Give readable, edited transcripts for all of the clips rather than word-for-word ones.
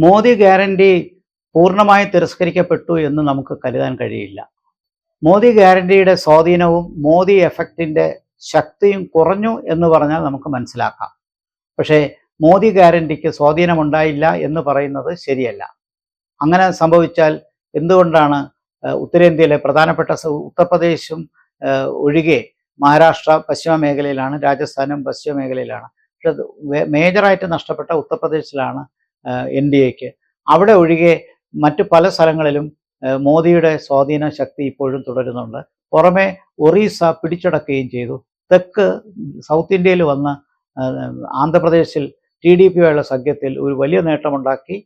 Modi guarantee പൂർണ്ണമായി തിരസ്കരിക്കപ്പെട്ടു എന്ന് നമുക്ക് കരുതാൻ കഴിയില്ല. മോദി ഗ്യാരണ്ടിയുടെ സ്വാധീനവും മോദി എഫക്റ്റിൻ്റെ ശക്തിയും കുറഞ്ഞു എന്ന് പറഞ്ഞാൽ നമുക്ക് മനസ്സിലാക്കാം. പക്ഷേ മോദി ഗ്യാരണ്ടിക്ക് സ്വാധീനമുണ്ടായില്ല എന്ന് പറയുന്നത് ശരിയല്ല. അങ്ങനെ സംഭവിച്ചാൽ എന്തുകൊണ്ടാണ് ഉത്തരേന്ത്യയിലെ പ്രധാനപ്പെട്ട ഉത്തർപ്രദേശും ഒഴികെ മഹാരാഷ്ട്ര പശ്ചിമ മേഖലയിലാണ്, രാജസ്ഥാനും പശ്ചിമ മേഖലയിലാണ്. പക്ഷെ മേജറായിട്ട് നഷ്ടപ്പെട്ട ഉത്തർപ്രദേശിലാണ് NDAക്ക്. അവിടെ ഒഴികെ മറ്റ് പല സ്ഥലങ്ങളിലും മോദിയുടെ സ്വാധീന ശക്തി ഇപ്പോഴും തുടരുന്നുണ്ട്. പുറമെ ഒറീസ പിടിച്ചടക്കുകയും ചെയ്തു. തെക്ക് സൗത്ത് ഇന്ത്യയിൽ വന്ന് ആന്ധ്രാപ്രദേശിൽ TDPയുമായുള്ള സഖ്യത്തിൽ ഒരു വലിയ നേട്ടമുണ്ടാക്കി.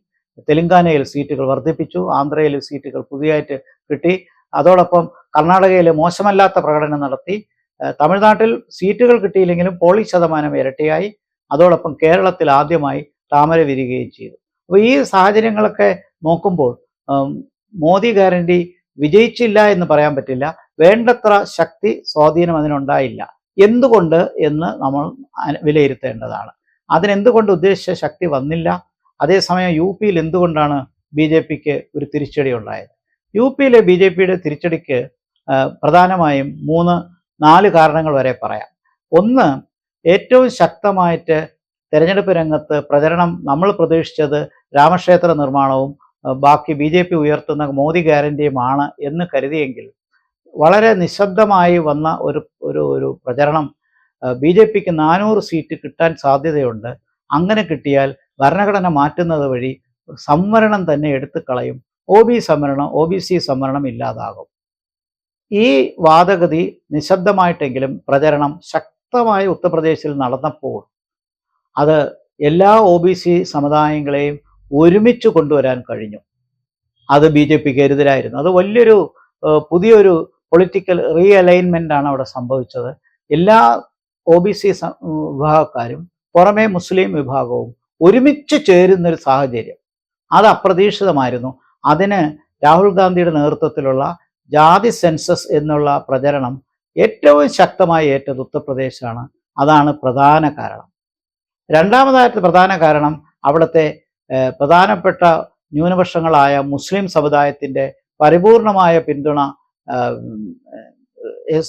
തെലങ്കാനയിൽ സീറ്റുകൾ വർദ്ധിപ്പിച്ചു, ആന്ധ്രയിൽ സീറ്റുകൾ പുതിയതായിട്ട് കിട്ടി. അതോടൊപ്പം കർണാടകയിൽ മോശമല്ലാത്ത പ്രകടനം നടത്തി. തമിഴ്നാട്ടിൽ സീറ്റുകൾ കിട്ടിയില്ലെങ്കിലും പോളിംഗ് ശതമാനം ഇരട്ടിയായി. അതോടൊപ്പം കേരളത്തിൽ ആദ്യമായി താമര വിരിയുകയും ചെയ്തു. അപ്പോൾ ഈ സാഹചര്യങ്ങളൊക്കെ നോക്കുമ്പോൾ മോദി ഗ്യാരണ്ടി വിജയിച്ചില്ല എന്ന് പറയാൻ പറ്റില്ല. വേണ്ടത്ര ശക്തി സ്വാധീനം അതിനുണ്ടായില്ല. എന്തുകൊണ്ട് എന്ന് നമ്മൾ വിലയിരുത്തേണ്ടതാണ്. അതിനെന്തുകൊണ്ട് ഉദ്ദേശിച്ച ശക്തി വന്നില്ല? അതേസമയം UP എന്തുകൊണ്ടാണ് BJPക്ക് ഒരു തിരിച്ചടി ഉണ്ടായത്? UPയിലെ BJPയുടെ തിരിച്ചടിക്ക് പ്രധാനമായും 3-4 കാരണങ്ങൾ വരെ പറയാം. ഒന്ന്, ഏറ്റവും ശക്തമായിട്ട് തെരഞ്ഞെടുപ്പ് രംഗത്ത് പ്രചരണം നമ്മൾ പ്രതീക്ഷിച്ചത് രാമക്ഷേത്ര നിർമ്മാണവും ബാക്കി BJP ഉയർത്തുന്ന മോദി ഗ്യാരണ്ടിയുമാണ് എന്ന് കരുതിയെങ്കിൽ വളരെ നിശബ്ദമായി വന്ന ഒരു പ്രചരണം BJPക്ക് 400 സീറ്റ് കിട്ടാൻ സാധ്യതയുണ്ട്. അങ്ങനെ കിട്ടിയാൽ ഭരണഘടന മാറ്റുന്നത് വഴി സംവരണം തന്നെ എടുത്തു കളയും. OBC സംവരണം ഇല്ലാതാകും. ഈ വാദഗതി നിശബ്ദമായിട്ടെങ്കിലും പ്രചരണം ശക്തമായി ഉത്തർപ്രദേശിൽ നടന്നപ്പോൾ അത് എല്ലാ OBC സമുദായങ്ങളെയും ഒരുമിച്ച് കൊണ്ടുവരാൻ കഴിഞ്ഞു. അത് BJPക്ക് എതിരായിരുന്നു. അത് വലിയൊരു പുതിയൊരു പൊളിറ്റിക്കൽ റീഅലൈൻമെൻ്റ് ആണ് അവിടെ സംഭവിച്ചത്. എല്ലാ OBC വിഭാഗക്കാരും പുറമേ മുസ്ലിം വിഭാഗവും ഒരുമിച്ച് ചേരുന്നൊരു സാഹചര്യം, അത് അപ്രതീക്ഷിതമായിരുന്നു. അതിന് രാഹുൽ ഗാന്ധിയുടെ നേതൃത്വത്തിലുള്ള ജാതി സെൻസസ് എന്നുള്ള പ്രചരണം ഏറ്റവും ശക്തമായി ഏറ്റത് ഉത്തർപ്രദേശാണ്. അതാണ് പ്രധാന കാരണം. രണ്ടാമതായിട്ട് പ്രധാന കാരണം അവിടുത്തെ പ്രധാനപ്പെട്ട ന്യൂനപക്ഷങ്ങളായ മുസ്ലിം സമുദായത്തിൻ്റെ പരിപൂർണമായ പിന്തുണ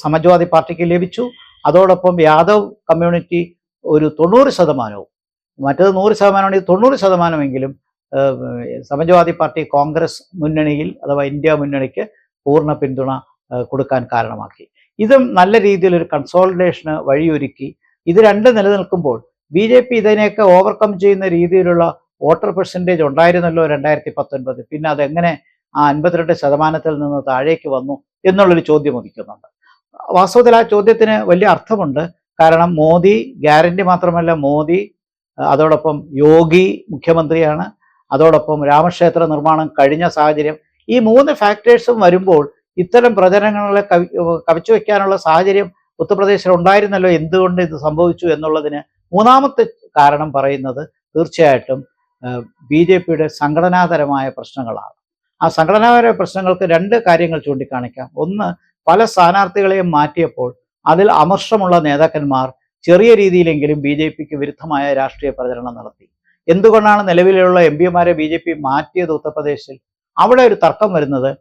സമാജ്വാദി പാർട്ടിക്ക് ലഭിച്ചു. അതോടൊപ്പം യാദവ് കമ്മ്യൂണിറ്റി ഒരു 90%, മറ്റത് 100%, 90%എങ്കിലും സമാജ്വാദി പാർട്ടി കോൺഗ്രസ് മുന്നണിയിൽ അഥവാ ഇന്ത്യ മുന്നണിക്ക് പൂർണ്ണ പിന്തുണ കൊടുക്കാൻ കാരണമാക്കി. ഇതും നല്ല രീതിയിലൊരു കൺസോളിഡേഷന് വഴിയൊരുക്കി. ഇത് രണ്ടും നിലനിൽക്കുമ്പോൾ BJP ഇതിനെയൊക്കെ ഓവർകം ചെയ്യുന്ന രീതിയിലുള്ള വോട്ടർ പെർസെൻറ്റേജ് ഉണ്ടായിരുന്നല്ലോ 2019. പിന്നെ അതെങ്ങനെ ആ 52% നിന്ന് താഴേക്ക് വന്നു എന്നുള്ളൊരു ചോദ്യം ഉദിക്കുന്നുണ്ട്. വാസ്തവത്തിൽ ആ ചോദ്യത്തിന് വലിയ അർത്ഥമുണ്ട്. കാരണം മോദി ഗ്യാരണ്ടി മാത്രമല്ല, മോദി അതോടൊപ്പം യോഗി മുഖ്യമന്ത്രിയാണ്, അതോടൊപ്പം രാമക്ഷേത്ര നിർമ്മാണം കഴിഞ്ഞ സാഹചര്യം, ഈ 3 ഫാക്ടേഴ്സും വരുമ്പോൾ ഇത്തരം പ്രചരണങ്ങളെ കവച്ചു വയ്ക്കാനുള്ള സാഹചര്യം ഉത്തർപ്രദേശിൽ ഉണ്ടായിരുന്നല്ലോ. എന്തുകൊണ്ട് ഇത് സംഭവിച്ചു എന്നുള്ളതിന് മൂന്നാമത്തെ കാരണം പറയുന്നത് തീർച്ചയായിട്ടും BJPയുടെ സംഘടനാപരമായ പ്രശ്നങ്ങളാണ്. ആ സംഘടനാപരമായ പ്രശ്നങ്ങൾക്ക് 2 കാര്യങ്ങൾ ചൂണ്ടിക്കാണിക്കാം. ഒന്ന്, പല സ്ഥാനാർത്ഥികളെയും മാറ്റിയപ്പോൾ അതിൽ അമർഷമുള്ള നേതാക്കന്മാർ ചെറിയ രീതിയിലെങ്കിലും BJPക്ക് വിരുദ്ധമായ രാഷ്ട്രീയ പ്രചരണം നടത്തി. എന്തുകൊണ്ടാണ് നിലവിലുള്ള MPമാരെ BJP മാറ്റിയത് ഉത്തർപ്രദേശിൽ? അവിടെ ഒരു തർക്കം വരുന്നത്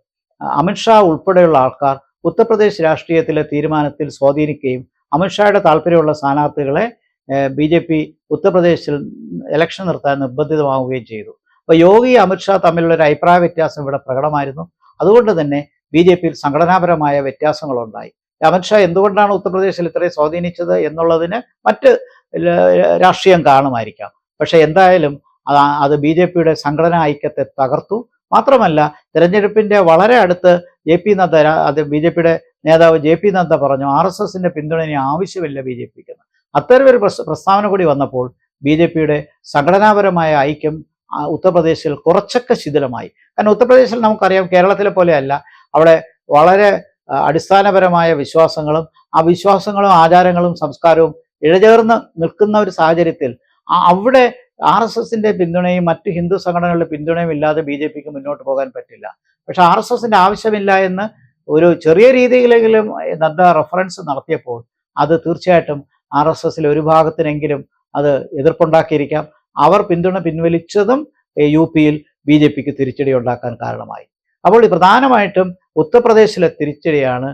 അമിത്ഷാ ഉൾപ്പെടെയുള്ള ആൾക്കാർ ഉത്തർപ്രദേശ് രാഷ്ട്രീയത്തിലെ തീരുമാനത്തിൽ സ്വാധീനിക്കുകയും അമിത്ഷായുടെ താല്പര്യമുള്ള സ്ഥാനാർത്ഥികളെ BJP ഉത്തർപ്രദേശിൽ ഇലക്ഷൻ നിർത്താൻ നിർബന്ധിതമാവുകയും ചെയ്തു. അപ്പോൾ യോഗി അമിത്ഷാ തമ്മിലുള്ള ഒരു അഭിപ്രായ വ്യത്യാസം ഇവിടെ പ്രകടമായിരുന്നു. അതുകൊണ്ട് തന്നെ BJPയിൽ സംഘടനാപരമായ വ്യത്യാസങ്ങളുണ്ടായി. അമിത്ഷാ എന്തുകൊണ്ടാണ് ഉത്തർപ്രദേശിൽ ഇത്രയും സ്വാധീനിച്ചത് എന്നുള്ളതിന് മറ്റ് രാഷ്ട്രീയം കാണുമായിരിക്കാം. പക്ഷേ എന്തായാലും അത് BJPയുടെ സംഘടനാ ഐക്യത്തെ തകർത്തു. മാത്രമല്ല, തെരഞ്ഞെടുപ്പിൻ്റെ വളരെ അടുത്ത് BJPയുടെ നേതാവ് JP നദ്ദ പറഞ്ഞു RSSന്റെ പിന്തുണ ഇനി ആവശ്യമില്ല BJPക്ക്. അത്തരമൊരു പ്രസ്താവന കൂടി വന്നപ്പോൾ BJPയുടെ സംഘടനാപരമായ ഐക്യം ഉത്തർപ്രദേശിൽ കുറച്ചൊക്കെ ശിഥിലമായി. കാരണം ഉത്തർപ്രദേശിൽ നമുക്കറിയാം, കേരളത്തിലെ പോലെയല്ല. അവിടെ വളരെ അടിസ്ഥാനപരമായ വിശ്വാസങ്ങളും ആ വിശ്വാസങ്ങളും ആചാരങ്ങളും സംസ്കാരവും ഇഴചേർന്ന് നിൽക്കുന്ന ഒരു സാഹചര്യത്തിൽ അവിടെ RSSന്റെ പിന്തുണയും മറ്റ് ഹിന്ദു സംഘടനകളുടെ പിന്തുണയും ഇല്ലാതെ BJPക്ക് മുന്നോട്ട് പോകാൻ പറ്റില്ല. പക്ഷെ RSSന്റെ ആവശ്യമില്ല എന്ന് ഒരു ചെറിയ രീതിയിലെങ്കിലും നദ്ദ റെഫറൻസ് നടത്തിയപ്പോൾ അത് തീർച്ചയായിട്ടും RSSലെ ഒരു ഭാഗത്തിനെങ്കിലും അത് എതിർപ്പുണ്ടാക്കിയിരിക്കാം. അവർ പിന്തുണ പിൻവലിച്ചതും UP-യിൽ BJPക്ക് തിരിച്ചടി ഉണ്ടാക്കാൻ കാരണമായി. അപ്പോൾ പ്രധാനമായിട്ടും ഉത്തർപ്രദേശിലെ തിരിച്ചടിയാണ്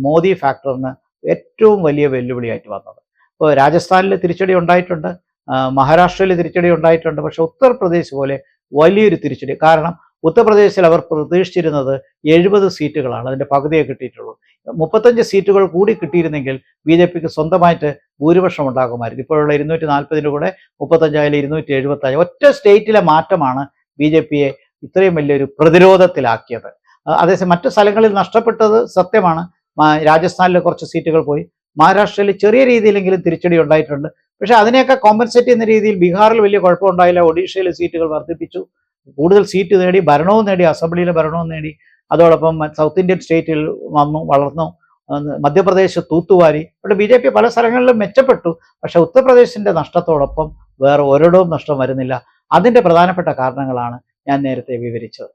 മോദി ഫാക്ടറിന് ഏറ്റവും വലിയ വെല്ലുവിളിയായിട്ട് വന്നത്. ഇപ്പോൾ രാജസ്ഥാനിൽ തിരിച്ചടി ഉണ്ടായിട്ടുണ്ട്, മഹാരാഷ്ട്രയിൽ തിരിച്ചടി ഉണ്ടായിട്ടുണ്ട്. പക്ഷെ ഉത്തർപ്രദേശ് പോലെ വലിയൊരു തിരിച്ചടി, കാരണം ഉത്തർപ്രദേശിൽ അവർ പ്രതീക്ഷിച്ചിരുന്നത് 70 സീറ്റുകളാണ്, അതിൻ്റെ പകുതിയെ കിട്ടിയിട്ടുള്ളൂ. 35 സീറ്റുകൾ കൂടി കിട്ടിയിരുന്നെങ്കിൽ BJPക്ക് സ്വന്തമായിട്ട് ഭൂരിപക്ഷം ഉണ്ടാകുമായിരുന്നു. ഇപ്പോഴുള്ള 240 കൂടെ 35 275. ഒറ്റ സ്റ്റേറ്റിലെ മാറ്റമാണ് BJPയെ ഇത്രയും വലിയൊരു പ്രതിരോധത്തിലാക്കിയത്. അതേസമയം മറ്റു സ്ഥലങ്ങളിൽ നഷ്ടപ്പെട്ടത് സത്യമാണ്. രാജസ്ഥാനിൽ കുറച്ച് സീറ്റുകൾ പോയി, മഹാരാഷ്ട്രയിൽ ചെറിയ രീതിയിലെങ്കിലും തിരിച്ചടി ഉണ്ടായിട്ടുണ്ട്. പക്ഷേ അതിനെയൊക്കെ കോമ്പൻസേറ്റ് ചെയ്യുന്ന രീതിയിൽ ബീഹാറിൽ വലിയ കുഴപ്പമുണ്ടായില്ല. ഒഡീഷയിലെ സീറ്റുകൾ വർദ്ധിപ്പിച്ചു, കൂടുതൽ സീറ്റ് നേടി, ഭരണവും നേടി, അസംബ്ലിയിലെ ഭരണവും നേടി. അതോടൊപ്പം സൗത്ത് ഇന്ത്യൻ സ്റ്റേറ്റിൽ വളർന്നു. മധ്യപ്രദേശ് തൂത്തുവാരി. ഇവിടെ BJP പല സ്ഥലങ്ങളിലും മെച്ചപ്പെട്ടു. പക്ഷെ ഉത്തർപ്രദേശിന്റെ നഷ്ടത്തോടൊപ്പം വേറെ ഒരിടവും നഷ്ടം വരുന്നില്ല. അതിൻ്റെ പ്രധാനപ്പെട്ട കാരണങ്ങളാണ് ഞാൻ നേരത്തെ വിവരിച്ചത്.